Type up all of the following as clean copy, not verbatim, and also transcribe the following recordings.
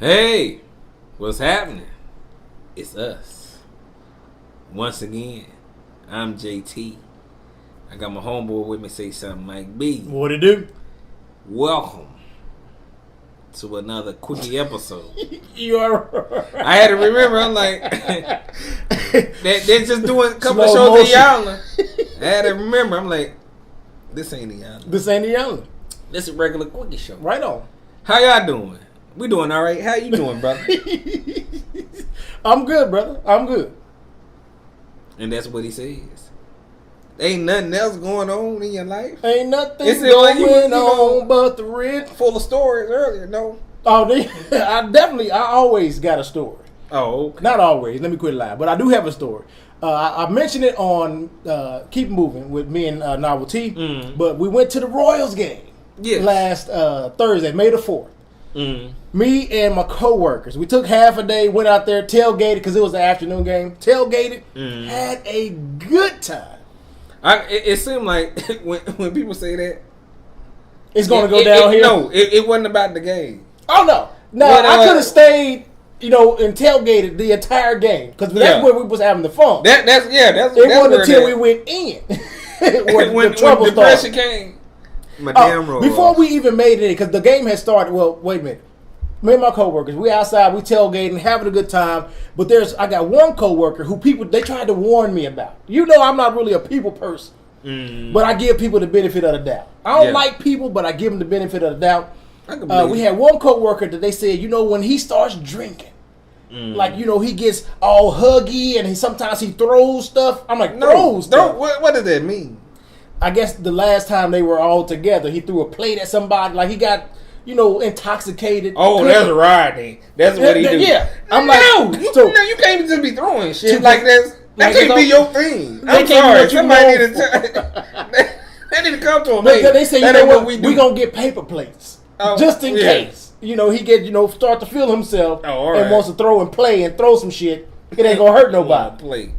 Hey, what's happening? It's us. Once again, I'm JT. I got my homeboy with me. Say something, Mike B. What it do? Welcome to another quickie episode. You are. I had to remember. I'm like, they're just doing a couple of Slow shows in motion. Yonla. I had to remember. I'm like, this ain't the Yonla. This ain't the young. This is a regular quickie show. Right on. How y'all doing? We doing all right. How you doing, brother? I'm good, brother. I'm good. And that's what he says. Ain't nothing else going on in your life. Ain't nothing It's going like you know, on but the rent. Full of stories earlier, no? Oh, I always got a story. Oh, okay. Not always. Let me quit lying, but I do have a story. I mentioned it on Keep Moving with me and Novelty, but we went to the Royals game last Thursday, May the 4th. Me and my co-workers, we took half a day, went out there, tailgated because it was the afternoon game. Tailgated, had a good time. It seemed like when people say that, it's going to go downhill. It wasn't about the game. Oh no, I could have stayed, and tailgated the entire game because that's where we was having the fun. That's it wasn't until we went in when the trouble depression started. Came. My damn roll. Before we even made it in, because the game had started. Well, wait a minute. Me and my coworkers, we outside, we tailgating, having a good time. But I got one coworker who they tried to warn me about. I'm not really a people person, but I give people the benefit of the doubt. I don't like people, but I give them the benefit of the doubt. We had one coworker that they said, when he starts drinking, like he gets all huggy and sometimes he throws stuff. I'm like, throws stuff. What does that mean? I guess the last time they were all together, he threw a plate at somebody. Like he got, intoxicated. Oh, that's right. That's what he do. Yeah, I'm like, you can't just be throwing shit like this. That can't be your thing. I'm sorry. Somebody need to. They need to come to him. They say, we gonna get paper plates just in case. He get start to feel himself and wants to throw and play and throw some shit. It ain't gonna hurt nobody.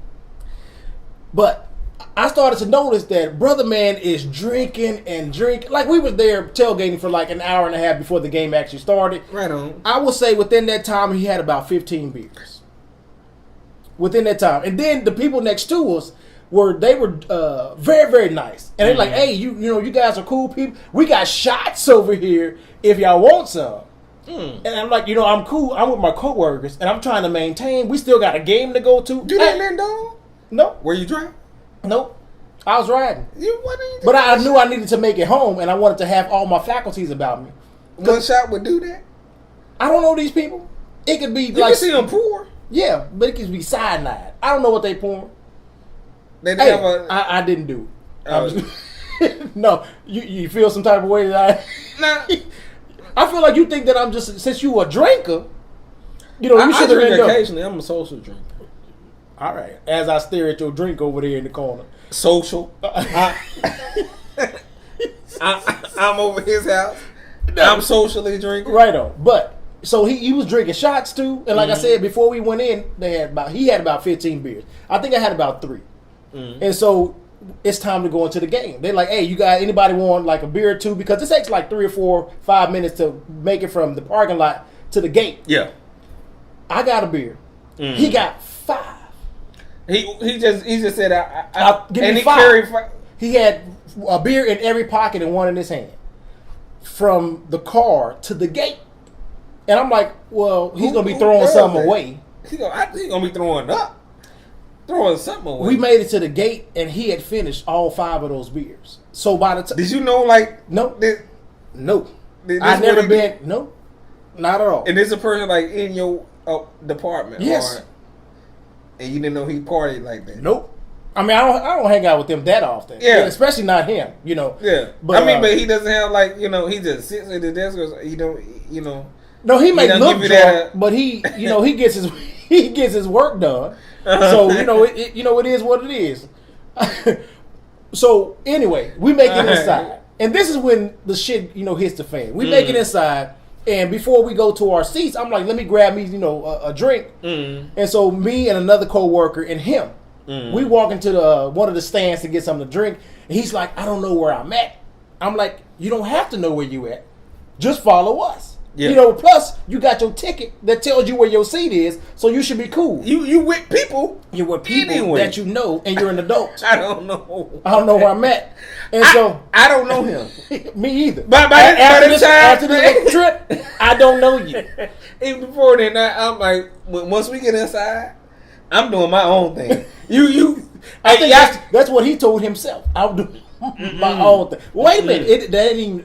But I started to notice that brother man is drinking and drinking. Like we was there tailgating for like an hour and a half before the game actually started. Right on. I would say within that time he had about 15 beers. Within that time, and then the people next to us were very, very nice, and they're like, "Hey, you guys are cool people. We got shots over here if y'all want some." And I'm like, I'm cool. I'm with my coworkers, and I'm trying to maintain. We still got a game to go to. Do that, then, dog? No. Were you drunk? Nope. I was riding. What but I knew I needed to make it home, and I wanted to have all my faculties about me. One shot would do that? I don't know these people. It could be you like... You see them pour? Yeah, but it could be cyanide. I don't know what they pour. I didn't do it. No. You feel some type of way that Nah. I feel like you think that I'm just... Since you a drinker, you should have been occasionally. I'm a social drinker. All right. As I stare at your drink over there in the corner. Social. I'm over his house. I'm socially drinking. Right on. But so he was drinking shots too, and like I said before we went in, he had about 15 beers. I think I had about 3. And so it's time to go into the game. They're like, "Hey, you guys, anybody want like a beer or two?" Because it takes like 3 or 4, 5 minutes to make it from the parking lot to the gate. Yeah. I got a beer. He got 5. He just said give me 5. He had a beer in every pocket and one in his hand, from the car to the gate. And I'm like, well, he's gonna be throwing something away. He's gonna be throwing something away. We made it to the gate and he had finished all 5 of those beers. So by the time, did you know no, I never been no, not at all. And this a person like in your department? Yes. And you didn't know he partied like that? Nope. I mean, I don't hang out with him that often. Yeah. Especially not him, Yeah. But but he doesn't have he just sits at the desk or No, he may look drunk, but he gets his work done. So it is what it is. So anyway, we make it inside, and this is when the shit hits the fan. We make it inside. And before we go to our seats, I'm like, let me grab me, a drink. And so me and another coworker and him, we walk into one of the stands to get something to drink. And he's like, I don't know where I'm at. I'm like, you don't have to know where you at. Just follow us. Yeah. You know, plus you got your ticket that tells you where your seat is, so you should be cool. You with people. You're with people anyway. that you know, and you're an adult. I don't know. I don't know where I'm at, and so I don't know him. me either. But after this trip, I don't know you. Even before then, I'm like, once we get inside, I'm doing my own thing. You. I think that's what he told himself. I'll do my own thing. Wait a minute,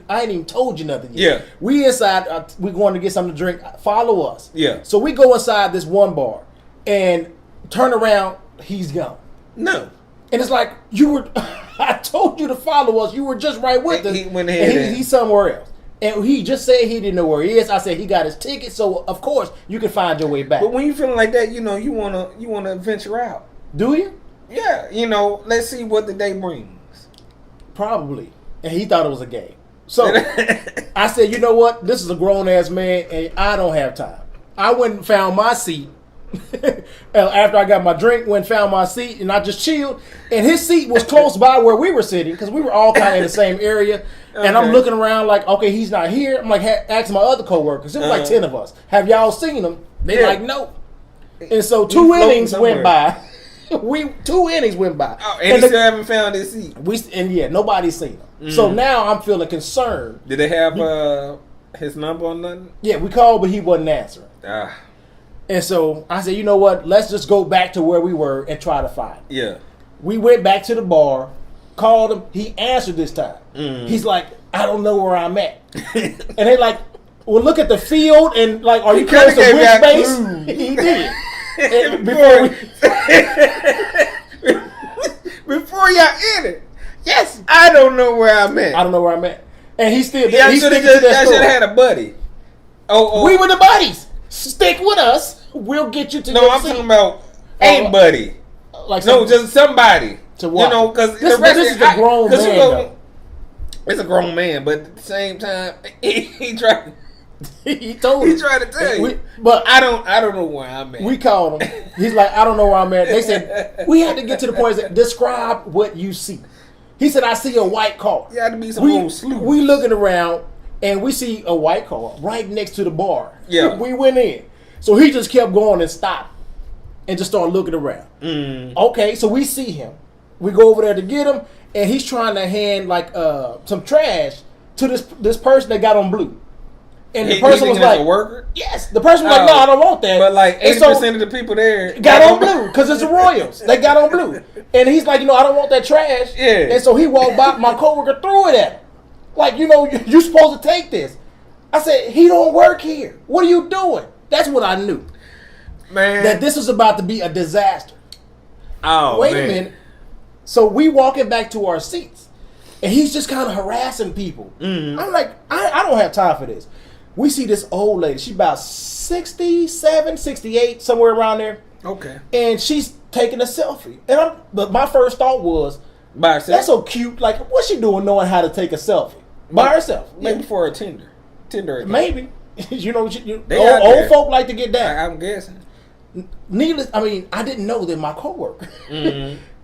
I ain't even told you nothing yet. Yeah. We inside. We going to get something to drink. Follow us. Yeah. So we go inside this one bar, and turn around. He's gone. No. And it's like you were. I told you to follow us. You were just right with us. He went ahead. And he's somewhere else. And he just said he didn't know where he is. I said he got his ticket, so of course you can find your way back. But when you feeling like that, you know you wanna venture out. Do you? Yeah, let's see what the day brings. Probably. And he thought it was a game. So I said, you know what? This is a grown ass man, and I don't have time. I went and found my seat. After I got my drink, went and found my seat, and I just chilled. And his seat was close by where we were sitting because we were all kind of in the same area. And I'm looking around like, okay, he's not here. I'm like, asking my other coworkers. It was like 10 of us. Have y'all seen him? They like, no. And so 2 innings went by. 2 innings went by. Oh, and he still haven't found his seat. Nobody's seen him. So now I'm feeling concerned. Did they have his number or nothing? Yeah, we called, but he wasn't answering. And so I said, you know what? Let's just go back to where we were and try to find him. Yeah. We went back to the bar, called him. He answered this time. He's like, I don't know where I'm at. And they like, well, look at the field and like, are you close to which base? He did. And before y'all in it, yes, I don't know where I'm at. I don't know where I'm at. And he still, yeah, he's sticking to that I should have had a buddy. Oh, we were the buddies. Stick with us. We'll get you to. No, I'm talking about a buddy. Like just somebody to what? Because this is a grown man. It's a grown man, but at the same time, he tried. He told. He tried to tell you, but I don't know where I'm at. We called him. He's like, I don't know where I'm at. They said we had to get to the point that describe what you see. He said, I see a white car. You had to be some old sleuth. We looking around and we see a white car right next to the bar. Yeah, we went in. So he just kept going and stopped and just started looking around. Okay, so we see him. We go over there to get him, and he's trying to hand like some trash to this person that got on blue. And the person was like, a worker? Yes. The person was like, no, I don't want that. But like 80% of the people there got on blue because it's the Royals. They got on blue. And he's like, I don't want that trash. Yeah. And so he walked by, my coworker threw it at him. Like, you're supposed to take this. I said, he don't work here. What are you doing? That's what I knew. Man. That this was about to be a disaster. Oh, Wait a minute. So we walking back to our seats. And he's just kind of harassing people. I'm like, I don't have time for this. We see this old lady. She's about 67, 68, somewhere around there. Okay. And she's taking a selfie. But my first thought was, by herself? That's so cute. Like, what's she doing knowing how to take a selfie? By herself. Maybe for a Tinder account. Maybe. Old folk like to get down. I'm guessing. I didn't know that my coworker.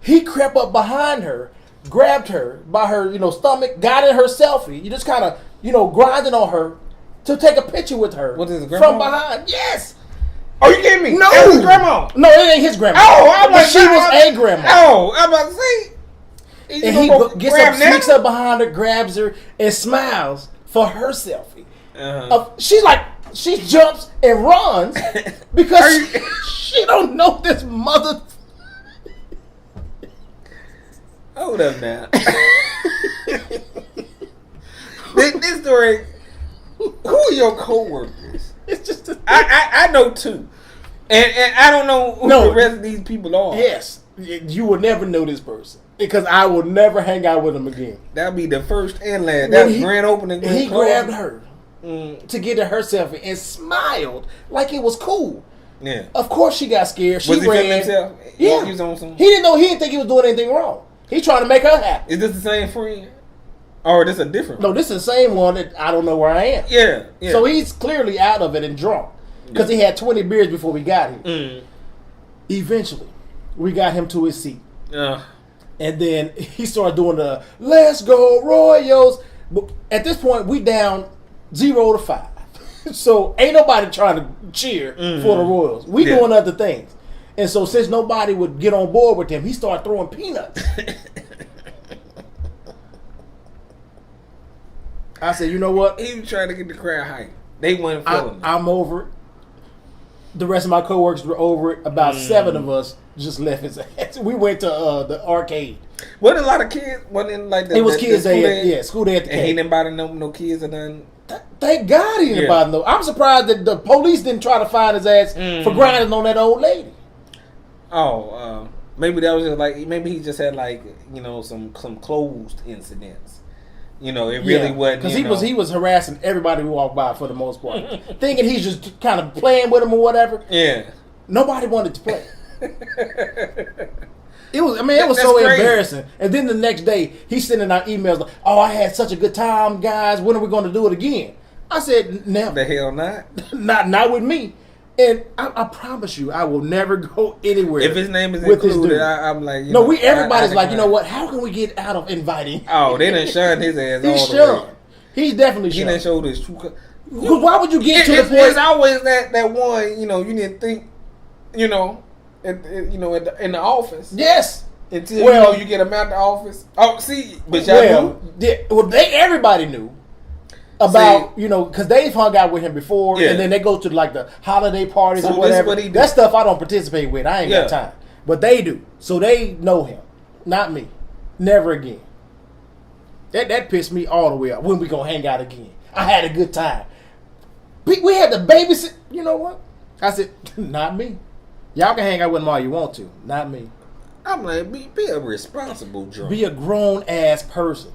He crept up behind her, grabbed her by her, stomach, got in her selfie. You just kind of, grinding on her to take a picture with her. What is it, grandma? From behind. Yes. Are you kidding me? No. That's his grandma. No, it ain't his grandma. Oh, I'm but like, she was a grandma. Oh, I'm about to say. And he gets up, sneaks up behind her, grabs her, and smiles for her selfie. She jumps and runs because she don't know this mother. Hold up now. This story. Who are your coworkers? It's just I know two, and I don't know who the rest of these people are. Yes, you will never know this person because I will never hang out with him again. That'll be the first and last. That's grand opening. He grabbed her to get to her selfie and smiled like it was cool. Yeah. Of course she got scared. She was he ran. Himself? Yeah. He was on some. He didn't think he was doing anything wrong. He trying to make her happy. Is this the same friend? Or this a different one? No, this is the same one that I don't know where I am. Yeah. So he's clearly out of it and drunk. Because he had 20 beers before we got here. Eventually, we got him to his seat. And then he started doing the, let's go Royals. But at this point, we down 0-5. So ain't nobody trying to cheer for the Royals. We doing other things. And so since nobody would get on board with him, he started throwing peanuts. I said, you know what? He was trying to get the crowd hype. They weren't feeling it. I'm over it. The rest of my coworkers were over it. About 7 of us just left his ass. We went to the arcade. Wasn't a lot of kids? Wasn't like it was kids there. School day at the and he didn't bother no kids or nothing. Thank God he didn't bother no. I'm surprised that the police didn't try to find his ass for grinding on that old lady. Oh, maybe that was just like maybe he just had like some closed incidents. It really wasn't because he was harassing everybody who walked by for the most part, thinking he's just kind of playing with him or whatever. Yeah, nobody wanted to play. It was so crazy. Embarrassing. And then the next day he's sending out emails like, "Oh, I had such a good time, guys. When are we going to do it again?" I said, "Never. The hell not. not with me." And I promise you, I will never go anywhere. If his name is included, I'm like, everybody's like, you know what? How can we get out of inviting? Oh, they done shunned his ass. He's shunned. He's definitely shunned. He done showed his true. Why would you get to the point? There's always that one. You didn't think. In the office. Yes. Until you get him out the office. Oh, see, but y'all knew. Everybody knew. About because they've hung out with him before, and then they go to like the holiday parties or whatever. What that stuff I don't participate with. I ain't got time, but they do, so they know him. Not me. Never again. That pissed me all the way up. When we gonna hang out again? I had a good time. We had to babysit. You know what? I said, not me. Y'all can hang out with him all you want to. Not me. I'm like, be a responsible drunk. Be a grown ass person.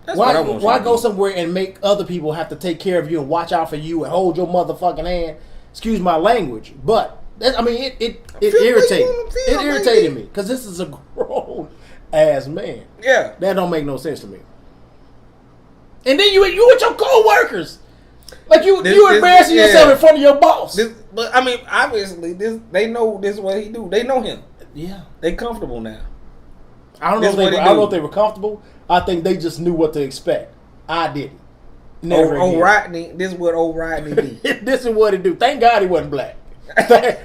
That's why go somewhere and make other people have to take care of you and watch out for you and hold your motherfucking hand? Excuse my language, but it irritated me because this is a grown ass man. Yeah, that don't make no sense to me. And then you with your coworkers, like you embarrassing yourself in front of your boss. But obviously, they know this is what he do. They know him. Yeah, they comfortable now. I don't know if they were comfortable. I think they just knew what to expect. I didn't. Never again. Rodney, this is what old Rodney do. This is what he do. Thank God he wasn't black.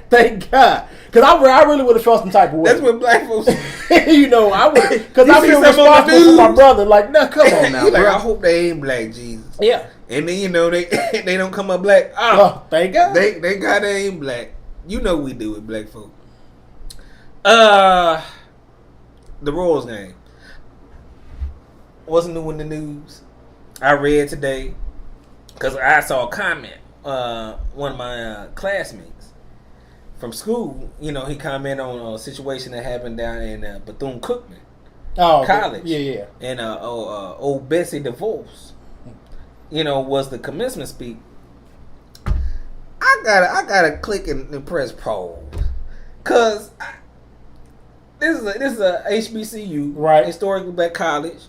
Thank God. Because I really would have felt some type of way. That's what black folks I would. Because I feel responsible for my brother. Like, no, come on now, bro. I hope they ain't black, Jesus. Yeah. And then, they don't come up black. Oh, thank God. Thank God they ain't black. We do with black folk. The Royals game. What's new in the news? I read today because I saw a comment. One of my classmates from school, he commented on a situation that happened down in Bethune-Cookman College. Yeah. And old Bessie Devos, was the commencement speech. I gotta click and press pause, cause this is a HBCU, right? Historically Black college.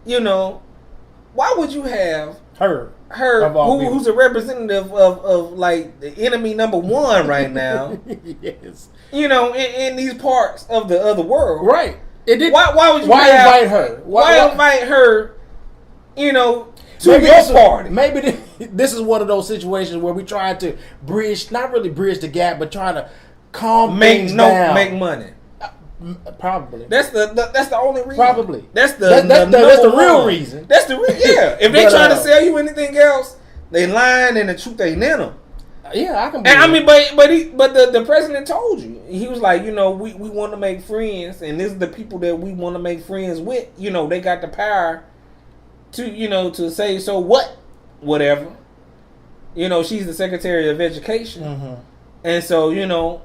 Why would you have her who's a representative of like the enemy number one right now? Yes. In these parts of the other world, right? Why would you invite her? Why invite her? To maybe your party. Maybe this is one of those situations where we trying to not really bridge the gap, but trying to calm things down. Make money. Probably. That's the only reason. Probably. That's the real reason. That's the real. Yeah. If they trying to sell you anything else, they lying and the truth ain't in them. Yeah, I can. And but the president told you, he was like, we want to make friends, and this is the people that we want to make friends with. They got the power to to say so what, whatever. She's the Secretary of Education, and so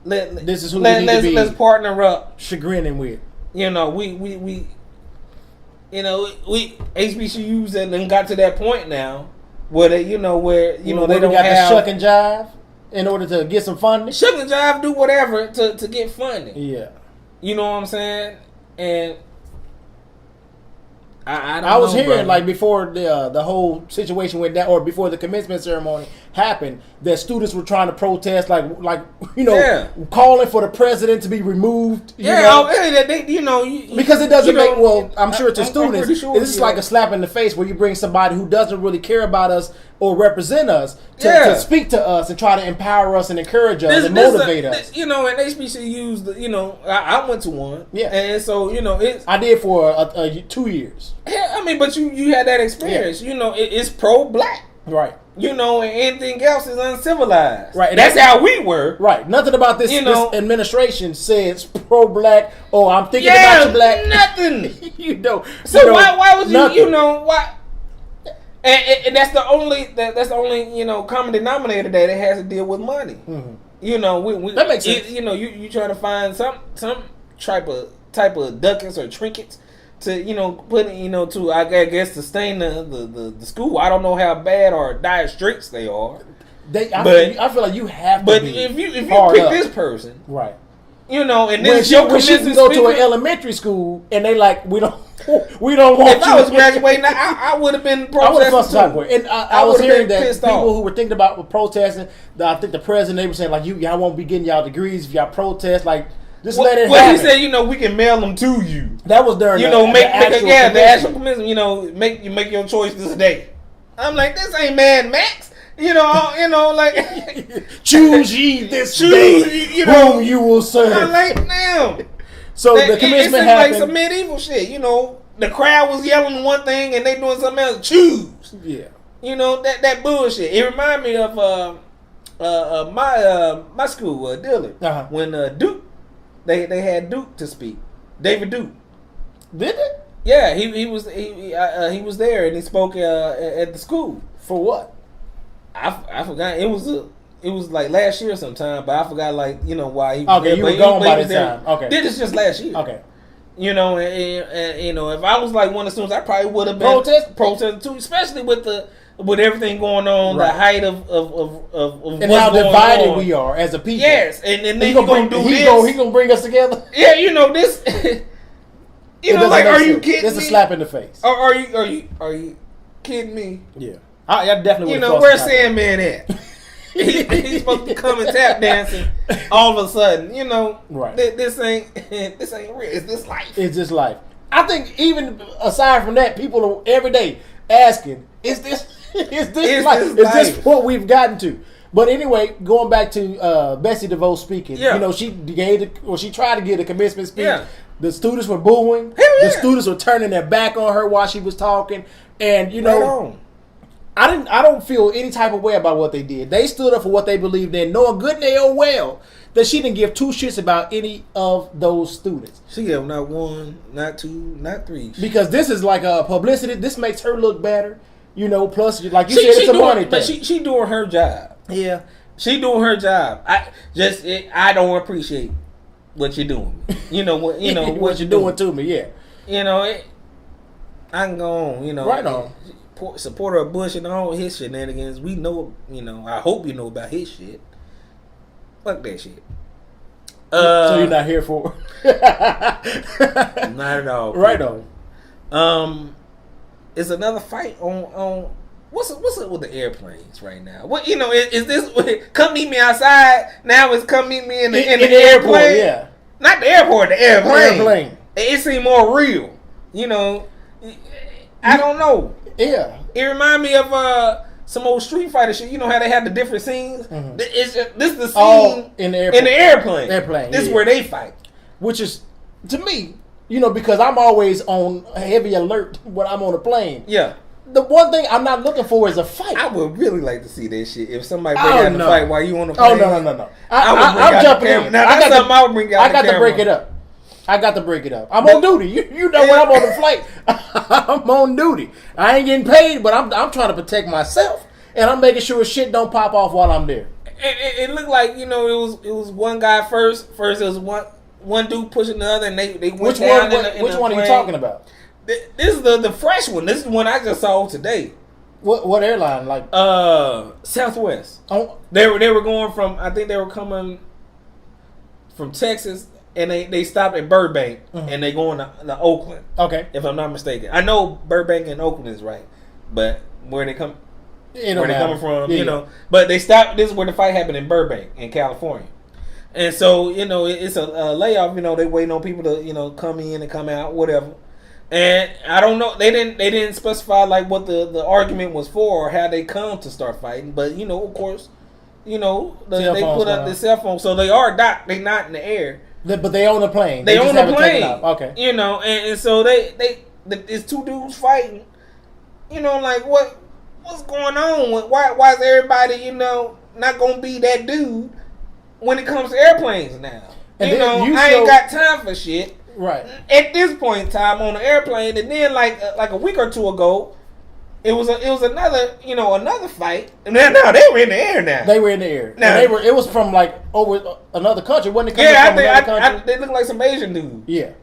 this is who we need to be. Let's partner up. Chagrining with. We HBCUs and got to that point now where they they don't got have to shuck and jive in order to get some funding. Shuck and jive, do whatever to get funding. Yeah, you know what I'm saying. And I was hearing like before the whole situation went down, or before the commencement ceremony happened, that students were trying to protest, calling for the president to be removed. Because it doesn't make. Well, I'm sure to students, sure, it's like a slap in the face where you bring somebody who doesn't really care about us or represent us to speak to us and try to empower us and encourage us and motivate us. You know, and HBCUs, you know, I went to one. Yeah. And so, you know, I did for 2 years. Yeah, I mean, but you had that experience. Yeah. You know, it's pro-black. Right. You know, and anything else is uncivilized. Right. That's how we were. Right. Nothing about this, this administration says pro-black. Oh, I'm thinking about you, black. Nothing. You know. So why was nothing. You know, why? And that's the only you know common denominator that it has to deal with money. Mm-hmm. You know, that makes sense. You know, you try to find some type of ducats or trinkets to, you know, put, you know, to, I guess, sustain the school. I don't know how bad or dire straits they are. I feel like you have to. But be if you pick up. This person, right? You know, and when this she can go to an elementary school and they like we don't want if you. If I was graduating, I would have been protesting too. And I was hearing that people who were thinking about protesting, I think the president, they were saying like y'all won't be getting y'all degrees if y'all protest. Like just let it happen. Well, he said, you know, we can mail them to you. That was during the actual commencement. You know, make your choice this day. I'm like, this ain't Mad Max. You know, like choose ye this day, you know, whom you will serve. I'm like, damn. So the commencement happened. Like some medieval shit. You know, the crowd was yelling one thing and they doing something else. Choose. Yeah. You know that bullshit. It reminded me of my school, Dillard, when Duke. They had Duke to speak. David Duke. Did they? Yeah, he was there and he spoke at the school. For what? I forgot. It was like last year sometime, but I forgot, like, you know, why he was there. You were gone by the time. Okay. This is just last year. Okay. You know, and you know, if I was like one of the students, I probably would have been protesting too, especially with everything going on, right. The height of and how divided we are as a people. Yes, and then he's gonna do this. He gonna bring us together. Yeah, you know this. You know, like, are you kidding me? This is a slap in the face. Are you kidding me? Yeah, I definitely. You know, where's Sandman at? He's supposed to come and tap dancing all of a sudden. You know, right? This ain't real. It's this life. It's this life. I think even aside from that, people are every day asking, "Is this life? Is this what we've gotten to?" But anyway, going back to Bessie DeVos speaking, you know, she tried to give a commencement speech. Yeah. The students were booing. Yeah. The students were turning their back on her while she was talking, and you know, I don't feel any type of way about what they did. They stood up for what they believed in, knowing good and hell well that she didn't give two shits about any of those students. She gave not one, not two, not three. Because this is like a publicity. This makes her look better. You know, plus, like you said, it's a money thing. But she doing her job. Yeah. She doing her job. I don't appreciate what you're doing. You know what? You know what you're doing to me. Yeah. You know, I can go on. You know, right on. Supporter of Bush and all his shenanigans. We know. You know, I hope you know about his shit. Fuck that shit. So you're not here for? Not at all. Right on. It's another fight on. What's up with the airplanes right now? What, you know, is this come meet me outside? Now it's come meet me in the airplane. Yeah, not the airport, the airplane. It seemed more real. You know, I don't know. Yeah, it remind me of some old Street Fighter shit. You know how they have the different scenes. Mm-hmm. This is the scene in the airplane. This is yeah. where they fight. Which is, to me, you know, because I'm always on heavy alert when I'm on a plane. Yeah. The one thing I'm not looking for is a fight. I would really like to see that shit. If somebody bring out the fight while you on the plane. Oh, no. I'm jumping in. Now, that's something I would bring out. I got to break it up. I'm on duty. You know when I'm on the flight, I'm on duty. I ain't getting paid, but I'm trying to protect myself. And I'm making sure shit don't pop off while I'm there. It looked like, you know, it was one guy first. First, it was one dude pushing the other, and they went which down one? Which one are you talking about? This is the fresh one. This is the one I just saw today. What airline? Like Southwest. Oh, they were going from. I think they were coming from Texas, and they stopped at Burbank, mm-hmm. and they going to Oakland. Okay, if I'm not mistaken. I know Burbank and Oakland is right, but where they come. Where they coming from, you know. But they stopped. This is where the fight happened in Burbank, in California. And so, you know, it's a layoff. You know, they waiting on people to, you know, come in and come out, whatever. And I don't know. They didn't specify like what the argument was for or how they come to start fighting. But of course, they put up the cell phone, so they are docked. They not in the air. But they own the plane. They own the plane. Okay. And so it's two dudes fighting. Like what's going on? Why is everybody not gonna be that dude when it comes to airplanes now? And I ain't got time for shit. Right. At this point in time on the airplane, and then like a week or two ago, it was another another fight, and now they were in the air. Now they were in the air. Now it was from like over another country, wasn't it? They look like some Asian dudes. Yeah.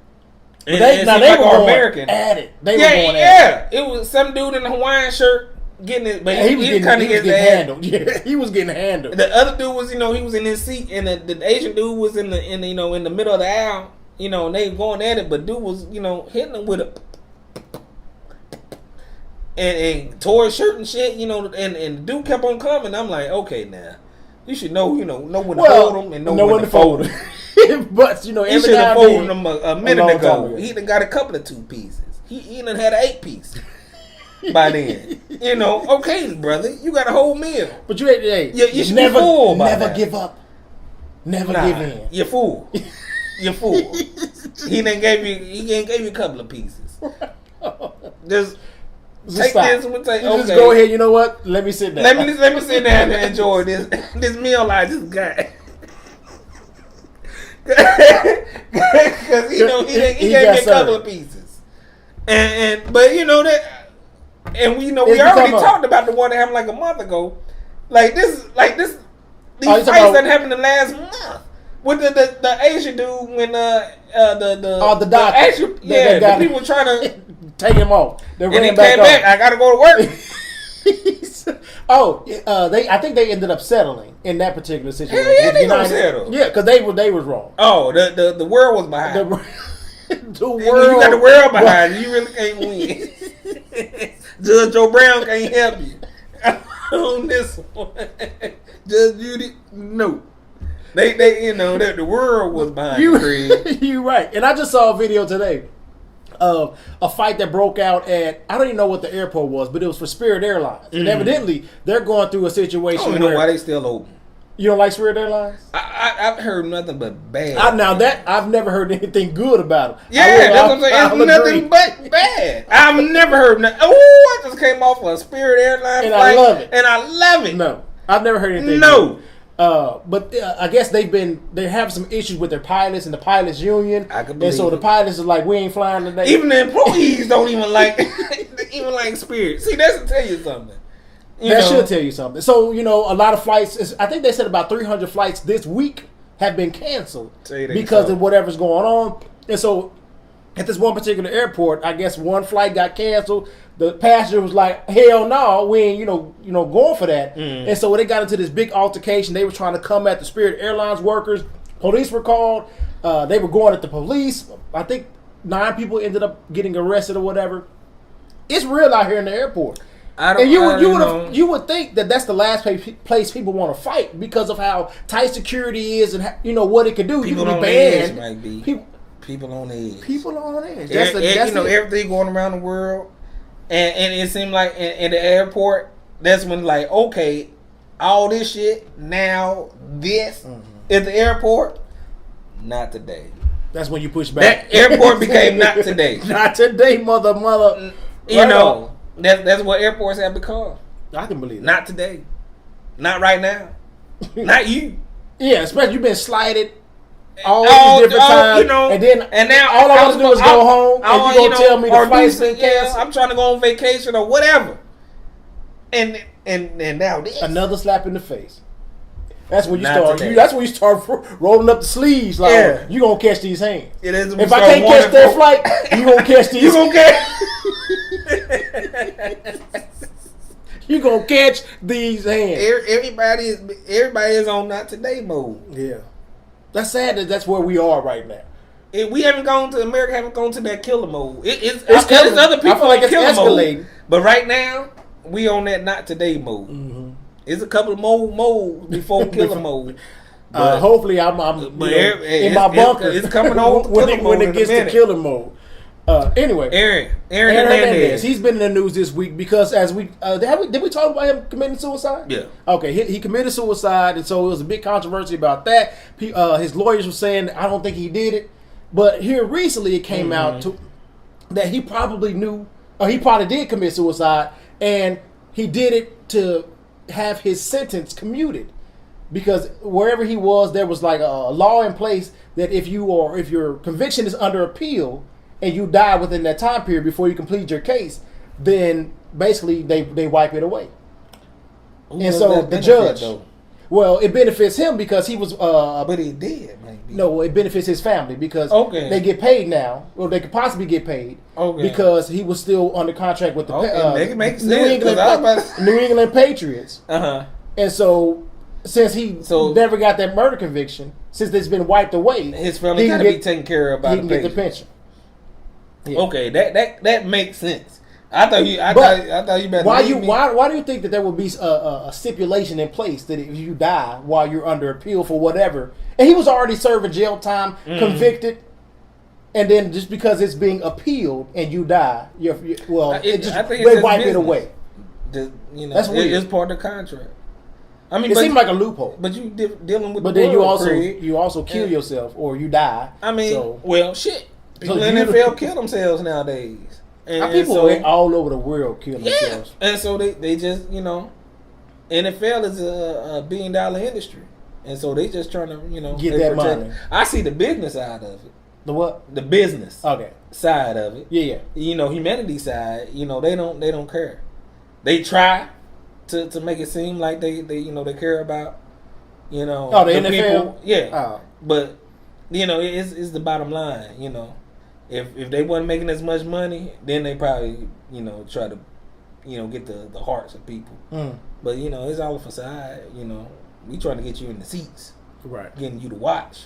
And they were going American at it. They were going at it. It was some dude in a Hawaiian shirt getting it, but he was getting handled. Yeah, he was getting handled. The other dude was he was in his seat, and the Asian dude was in the middle of the aisle. And they were going at it, but dude was, hitting them with a and tore his shirt and shit, and the dude kept on coming. I'm like, okay, now you should know when to hold them and know when to fold them. But he should have folded them a minute ago. He done got a couple of 2 pieces. He done had an 8 piece by then. Okay, brother, you got a whole meal. But you should never be fooled by never that. give up. Never give in. You fool. You fool. He gave you a couple of pieces. Just take stop. this one. Just go ahead. You know what? Let me sit down. Let me sit down and enjoy this meal I just got. Because he gave me a couple of pieces, but that, and we already talked about the one that happened like a month ago. These fights that happened the last month. With the Asian dude when the doctor, the people trying to take him off. And he came back. I gotta go to work. I think they ended up settling in that particular situation. Yeah, they gonna settle. Yeah, because they was wrong. Oh, the world was behind. The world. You got the world behind you. You really can't win. Judge Joe Brown can't help you on this one. Judge Judy, no. They that the world was behind you. You right. And I just saw a video today of a fight that broke out at, I don't even know what the airport was, but it was for Spirit Airlines. And evidently, they're going through a situation I don't know why they still open. You don't like Spirit Airlines? I've heard nothing but bad. I've never heard anything good about them. Yeah, that's what I'm saying. It's nothing but bad. I've never heard nothing. Oh, I just came off a Spirit Airlines flight. I love it. And I love it. No, I've never heard anything good. But I guess they have some issues with their pilots and the pilots union. I can and believe so the pilots are like, we ain't flying today. Even the employees don't even like Spirit. See, that's to tell you something. Should tell you something. So a lot of flights. I think they said about 300 flights this week have been canceled because of whatever's going on. And so at this one particular airport, I guess one flight got canceled. The passenger was like, hell no, we ain't, going for that. And so when they got into this big altercation, they were trying to come at the Spirit Airlines workers. Police were called. They were going at the police. I think 9 people ended up getting arrested or whatever. It's real out here in the airport. You would think that that's the last place people want to fight because of how tight security is and what it could do. People on edge might be. People on edge. People on edge. Everything going around the world. And it seemed like in the airport, that's when like, okay, all this shit, now this at the airport, not today. That's when you push back. That airport became not today. Not today, mother. That's what airports have become. I can believe that. Not today. Not right now. Not you. Yeah, especially you've been slighted all these different times, and now all I want to do is go home, and you gonna tell me the flight's been canceled. I'm trying to go on vacation or whatever, and now this another slap in the face. That's when you start. That's when you start rolling up the sleeves. Like you gonna catch these hands. It is. If I can't catch that flight, you gonna catch these. You gonna catch. You gonna catch these hands. Everybody is on not today mode. Yeah. That's sad that that's where we are right now. We haven't gone to that killer mode. It's other people. I feel like it's escalating. Mode, but right now we on that not today mode. Mm-hmm. It's a couple of modes before killer mode. Hopefully I'm in my bunker. It's coming on when it gets to killer mode. Anyway, Aaron Hernandez. Hernandez. He's been in the news this week because as we did we talk about him committing suicide? Yeah. Okay, he committed suicide, and so it was a big controversy about that. His lawyers were saying, I don't think he did it, but here recently it came out that he probably knew, or he probably did commit suicide, and he did it to have his sentence commuted. Because wherever he was, there was like a law in place that if your conviction is under appeal and you die within that time period before you complete your case, then basically they wipe it away. And so the judge, well, it benefits him because he was. But he did, maybe. No, it benefits his family because they get paid now. Well, they could possibly get paid because he was still under contract with the New England Patriots. And so. Since he never got that murder conviction, since it's been wiped away, his family got to be taken care of by he can get the pension. Yeah. Okay, that makes sense. I thought you better. Why do you think that there would be a stipulation in place that if you die while you're under appeal for whatever, and he was already serving jail time, convicted, and then just because it's being appealed and you die, they wipe it away. That's weird. It's part of the contract. I mean, it seems like a loophole. But you dealing with. But then you also kill yourself or you die. I mean, shit. People in the NFL kill themselves nowadays. And people all over the world kill themselves. And so they just NFL is a $1 billion industry, and so they just trying to get that money. I see the business side of it. The what? The business. Okay. Side of it. Yeah. Humanity side. They don't care. They try. To make it seem like they care about the NFL people. But it's the bottom line. If they wasn't making as much money, then they probably try to get the hearts of people. But it's all a facade. We trying to get you in the seats, right? Getting you to watch.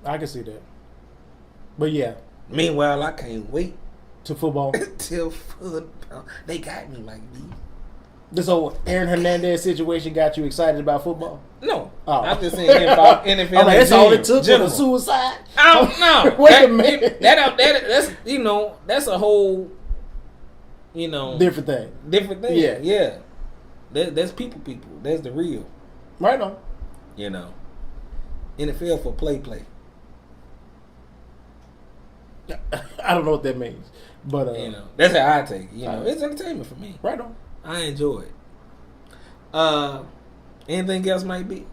I can see that. But yeah. Meanwhile, I can't wait. To football. Till football. They got me like me. This whole Aaron Hernandez situation got you excited about football? No. I'm just saying NFL. That's all it took for the suicide? I don't know. Wait a minute. That's a whole, different thing. Different thing. Yeah. That's people. That's the real. Right on. NFL for play. I don't know what that means. But that's how I take it. It's entertainment for me. Right on. I enjoy it. Anything else might be?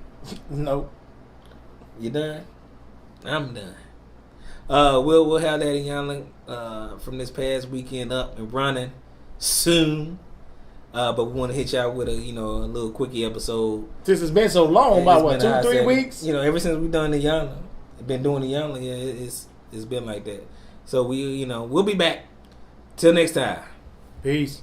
No. You done? I'm done. We'll have that in Youngling from this past weekend up and running soon. But we want to hit y'all with a little quickie episode. Since it's been so long, about what, 2-3 weeks? Ever since we done the Youngling, been doing the Youngling, it's been like that. So we'll be back. Till next time. Peace.